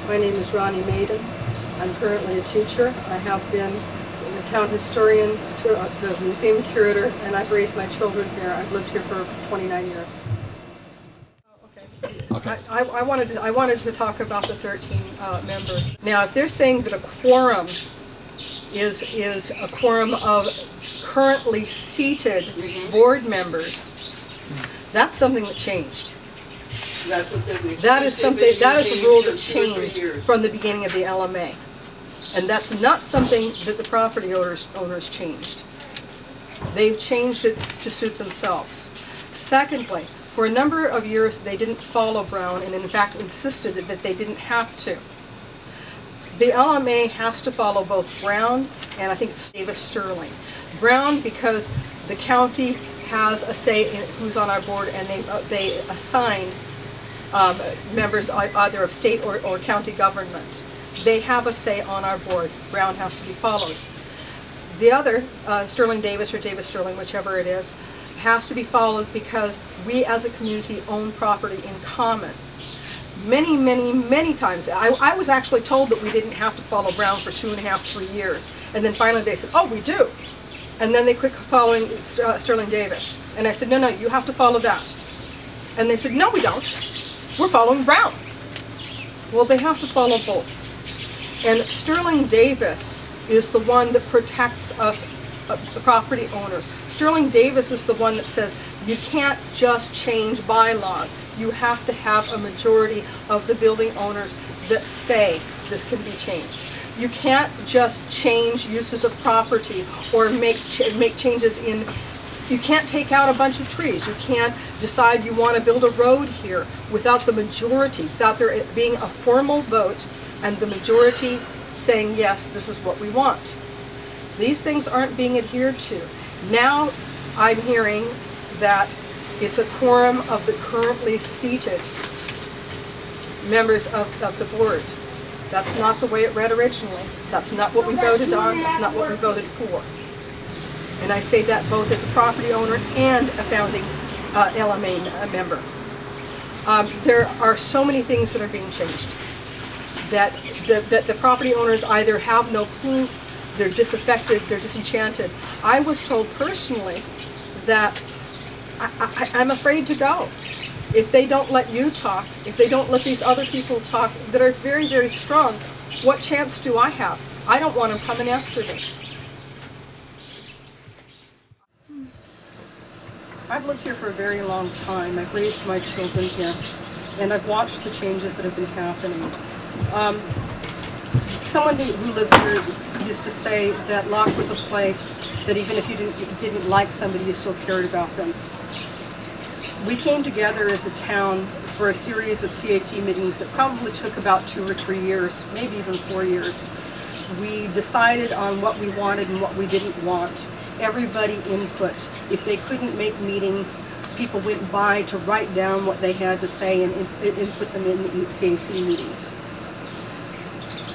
My name is Ronnie Maiden. I'm currently a teacher. I have been the town historian, the museum curator, and I've raised my children here. I've lived here for 29 years. Okay. I wanted to talk about the 13 members. Now, if they're saying that a quorum is a quorum of currently seated board members, that's something that changed. That's what that is a rule that changed from the beginning of the LMA. And that's not something that the property owners changed. They've changed it to suit themselves. Secondly, for a number of years they didn't follow Brown and in fact insisted that they didn't have to. The LMA has to follow both Brown and I think Davis Sterling. Brown because the county has a say in who's on our board and they assign members either of state or county government. They have a say on our board. Brown has to be followed. The other, Sterling Davis or Davis Sterling, whichever it is, has to be followed because we as a community own property in common. Many, many, many times, I was actually told that we didn't have to follow Brown for 2.5, 3 years. And then finally they said, oh, we do. And then they quit following Sterling Davis. And I said, no, no, you have to follow that. And they said, no, we don't. We're following Brown. Well, they have to follow both. And Sterling Davis is the one that protects us, the property owners. Sterling Davis is the one that says you can't just change bylaws. You have to have a majority of the building owners that say this can be changed. You can't just change uses of property or make changes in. You can't take out a bunch of trees. You can't decide you want to build a road here without the majority, without there being a formal vote and the majority saying, yes, this is what we want. These things aren't being adhered to. Now I'm hearing that it's a quorum of the currently seated members of the board. That's not the way it read originally. That's not what we voted on. That's not what we voted for. And I say that both as a property owner and a founding LMA member. There are so many things that are being changed that the property owners either have no clue, they're disaffected, they're disenchanted. I was told personally that I'm afraid to go. If they don't let you talk, if they don't let these other people talk that are very, very strong, what chance do I have? I don't want them coming after me. I've lived here for a very long time. I've raised my children here, and I've watched the changes that have been happening. Someone who lives here used to say that Locke was a place that even if you didn't like somebody, you still cared about them. We came together as a town for a series of CAC meetings that probably took about 2 or 3 years, maybe even 4 years. We decided on what we wanted and what we didn't want. Everybody input. If they couldn't make meetings, people went by to write down what they had to say and input them in the CAC meetings.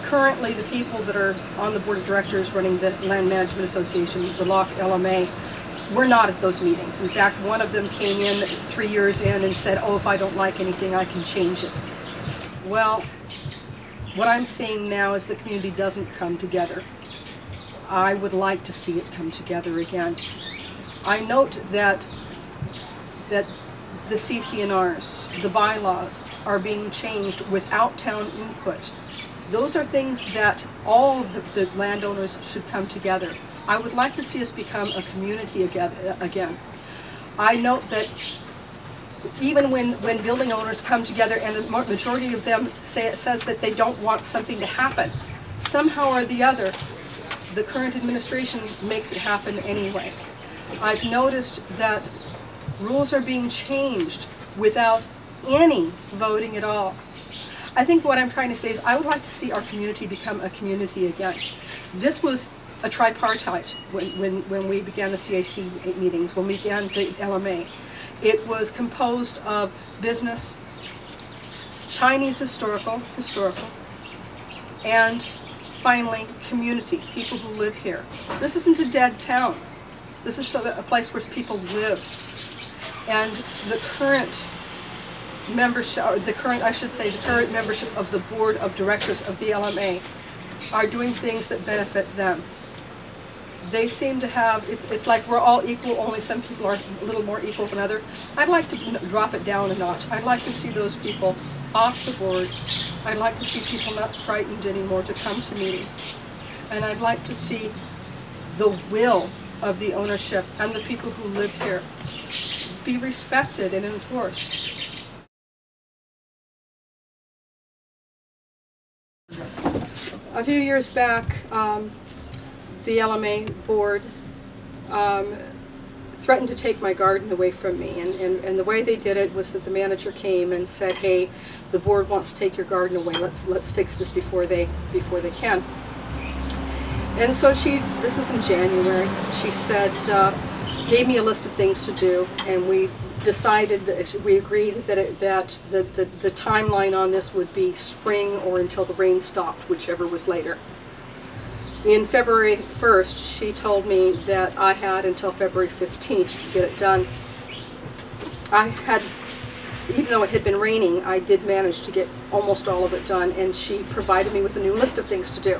Currently, the people that are on the board of directors running the Land Management Association, the Locke LMA, we're not at those meetings. In fact, one of them came in 3 years in and said, oh, if I don't like anything, I can change it. Well, what I'm seeing now is the community doesn't come together. I would like to see it come together again. I note that the CC&Rs, the bylaws, are being changed without town input. Those are things that all the landowners should come together. I would like to see us become a community again. I note that even when building owners come together and the majority of them says that they don't want something to happen, somehow or the other, the current administration makes it happen anyway. I've noticed that rules are being changed without any voting at all. I think what I'm trying to say is I would like to see our community become a community again. This was a tripartite when we began the CAC meetings, when we began the LMA. It was composed of business, Chinese historical, and finally community, people who live here. This isn't a dead town. This is a place where people live. And the current membership, or the current, I should say, the current membership of the board of directors of the LMA are doing things that benefit them. They seem to have, it's like we're all equal, only some people are a little more equal than others. I'd like to drop it down a notch. I'd like to see those people off the board. I'd like to see people not frightened anymore to come to meetings. And I'd like to see the will of the ownership and the people who live here be respected and enforced. A few years back, the LMA board threatened to take my garden away from me, and the way they did it was that the manager came and said, "Hey, the board wants to take your garden away. Let's fix this before they can." And so this was in January. She said, gave me a list of things to do, and we decided that we agreed that the timeline on this would be spring or until the rain stopped, whichever was later. In February 1st, she told me that I had until February 15th to get it done. Even though it had been raining, I did manage to get almost all of it done, and she provided me with a new list of things to do.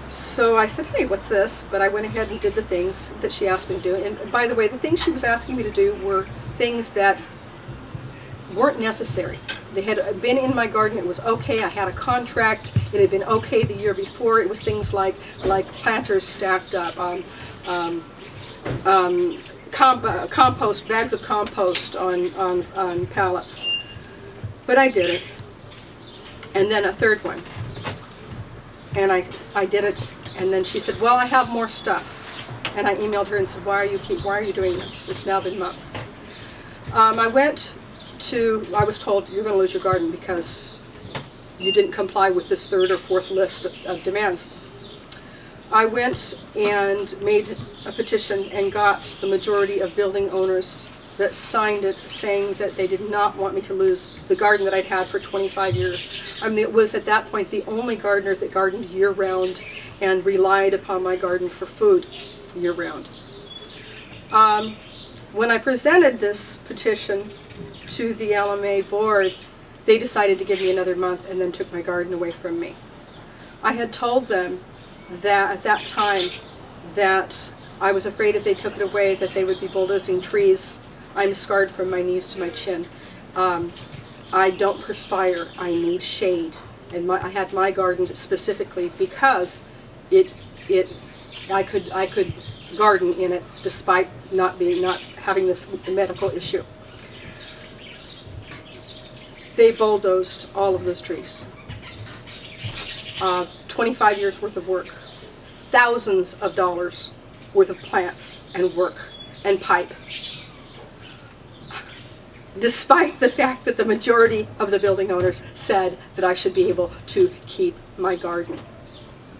So I said, "Hey, what's this?" But I went ahead and did the things that she asked me to do. And by the way, the things she was asking me to do were things that weren't necessary. They had been in my garden. It was okay. I had a contract. It had been okay the year before. It was things like planters stacked up, compost, bags of compost on pallets. But I did it. And then a third one. And I did it. And then she said, "Well, I have more stuff." And I emailed her and said, why are you doing this? It's now been months. I was told, "You're going to lose your garden because you didn't comply with this third or fourth list of demands." I went and made a petition and got the majority of building owners that signed it, saying that they did not want me to lose the garden that I'd had for 25 years. I mean, it was at that point the only gardener that gardened year-round and relied upon my garden for food year-round. When I presented this petition to the LMA board, they decided to give me another month and then took my garden away from me. I had told them that at that time that I was afraid if they took it away that they would be bulldozing trees. I'm scarred from my knees to my chin. I don't perspire. I need shade. And I had my garden specifically because I could garden in it despite not having this medical issue. They bulldozed all of those trees. 25 years worth of work. Thousands of dollars worth of plants and work and pipe. Despite the fact that the majority of the building owners said that I should be able to keep my garden.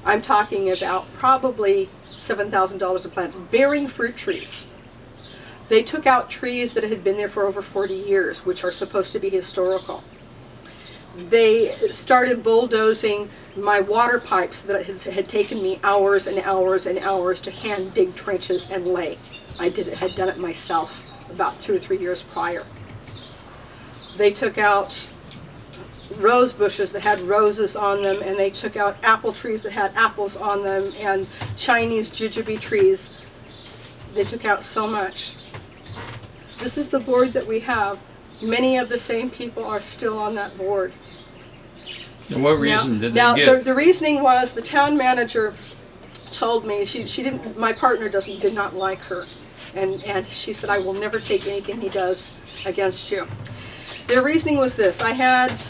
I'm talking about probably $7,000 of plants, bearing fruit trees. They took out trees that had been there for over 40 years, which are supposed to be historical. They started bulldozing my water pipes that had taken me hours and hours and hours to hand dig trenches and lay. I had done it myself about 2 or 3 years prior. They took out rose bushes that had roses on them, and they took out apple trees that had apples on them, and Chinese jujube trees. They took out so much. This is the board that we have. Many of the same people are still on that board. And what reason did they give? The reasoning was the town manager told me she didn't. My partner did not like her, and she said, "I will never take anything he does against you." Their reasoning was this. I had,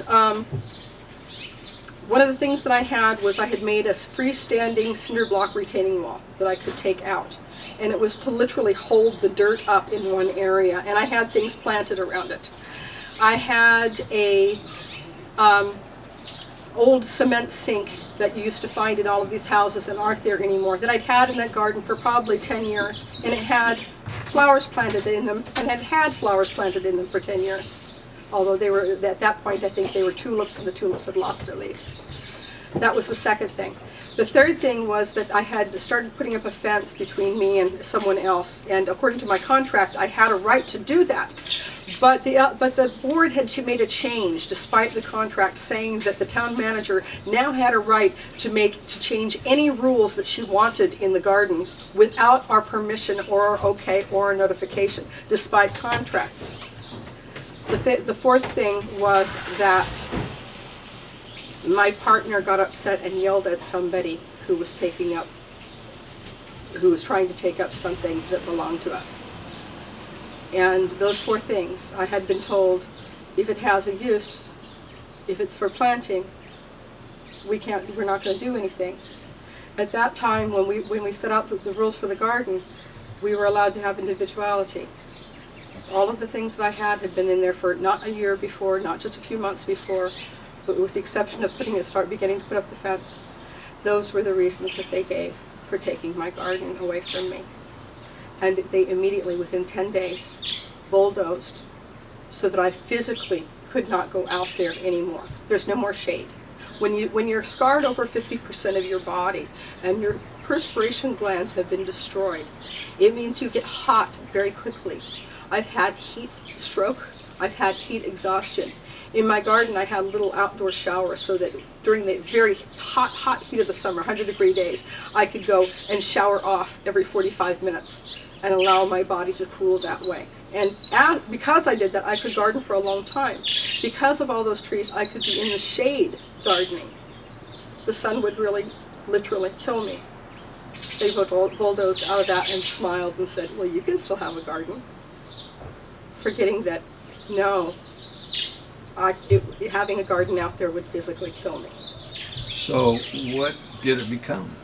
one of the things that I had was I had made a freestanding cinder block retaining wall that I could take out. And it was to literally hold the dirt up in one area. And I had things planted around it. I had a old cement sink that you used to find in all of these houses and aren't there anymore, that I'd had in that garden for probably 10 years. And it had flowers planted in them, and had flowers planted in them for 10 years. Although they were, at that point, I think they were tulips, and the tulips had lost their leaves. That was the second thing. The third thing was that I had started putting up a fence between me and someone else, and according to my contract, I had a right to do that. But the board had made a change, despite the contract saying that the town manager now had a right to change any rules that she wanted in the gardens without our permission or our okay or our notification, despite contracts. The fourth thing was that my partner got upset and yelled at somebody who was trying to take up something that belonged to us. And those four things, I had been told, if it has a use, if it's for planting, we're not going to do anything. At that time, when we set out the rules for the garden, we were allowed to have individuality. All of the things that I had been in there for not a year before, not just a few months before, but with the exception of beginning to put up the fence. Those were the reasons that they gave for taking my garden away from me. And they immediately, within 10 days, bulldozed so that I physically could not go out there anymore. There's no more shade. When you're scarred over 50% of your body and your perspiration glands have been destroyed, it means you get hot very quickly. I've had heat stroke, I've had heat exhaustion. In my garden, I had a little outdoor shower so that during the very hot heat of the summer, 100-degree days, I could go and shower off every 45 minutes and allow my body to cool that way. And because I did that, I could garden for a long time. Because of all those trees, I could be in the shade gardening. The sun would really, literally kill me. They bulldozed out of that and smiled and said, well, you can still have a garden. Forgetting that, no, having a garden out there would physically kill me. So what did it become?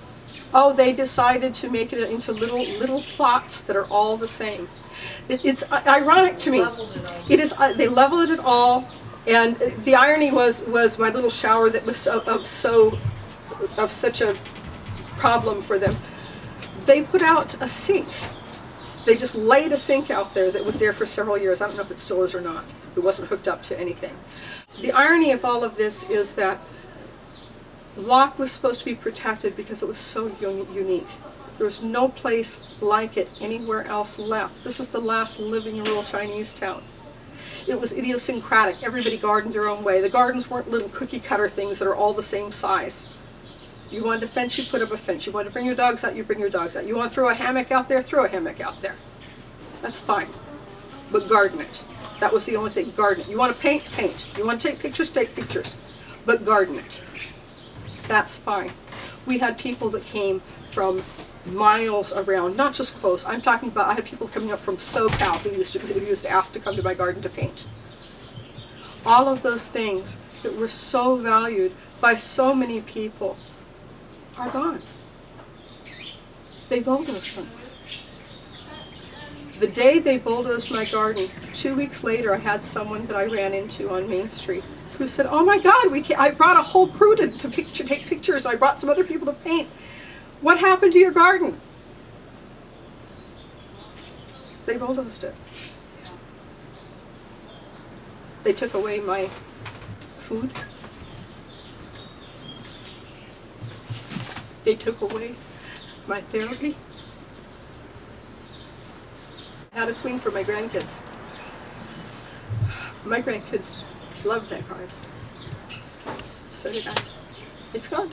Oh, they decided to make it into little plots that are all the same. It's ironic to me. It is. They leveled it all, and the irony was my little shower that was of such a problem for them. They put out a sink. They just laid a sink out there that was there for several years. I don't know if it still is or not. It wasn't hooked up to anything. The irony of all of this is that Locke was supposed to be protected because it was so unique. There was no place like it anywhere else left. This is the last living rural Chinese town. It was idiosyncratic. Everybody gardened their own way. The gardens weren't little cookie cutter things that are all the same size. You wanted a fence, you put up a fence. You wanted to bring your dogs out, you bring your dogs out. You want to throw a hammock out there, throw a hammock out there. That's fine. But garden it. That was the only thing, garden it. You want to paint, paint. You want to take pictures, take pictures. But garden it. That's fine. We had people that came from miles around, not just close. I'm talking about, I had people coming up from SoCal who used to ask to come to my garden to paint. All of those things that were so valued by so many people are gone. They bulldozed them. The day they bulldozed my garden, 2 weeks later, I had someone that I ran into on Main Street who said, oh my God, I brought a whole crew to take pictures. I brought some other people to paint. What happened to your garden? They bulldozed it. They took away my food. They took away my therapy. I had a swing for my grandkids. My grandkids loved that garden. So did I. It's gone.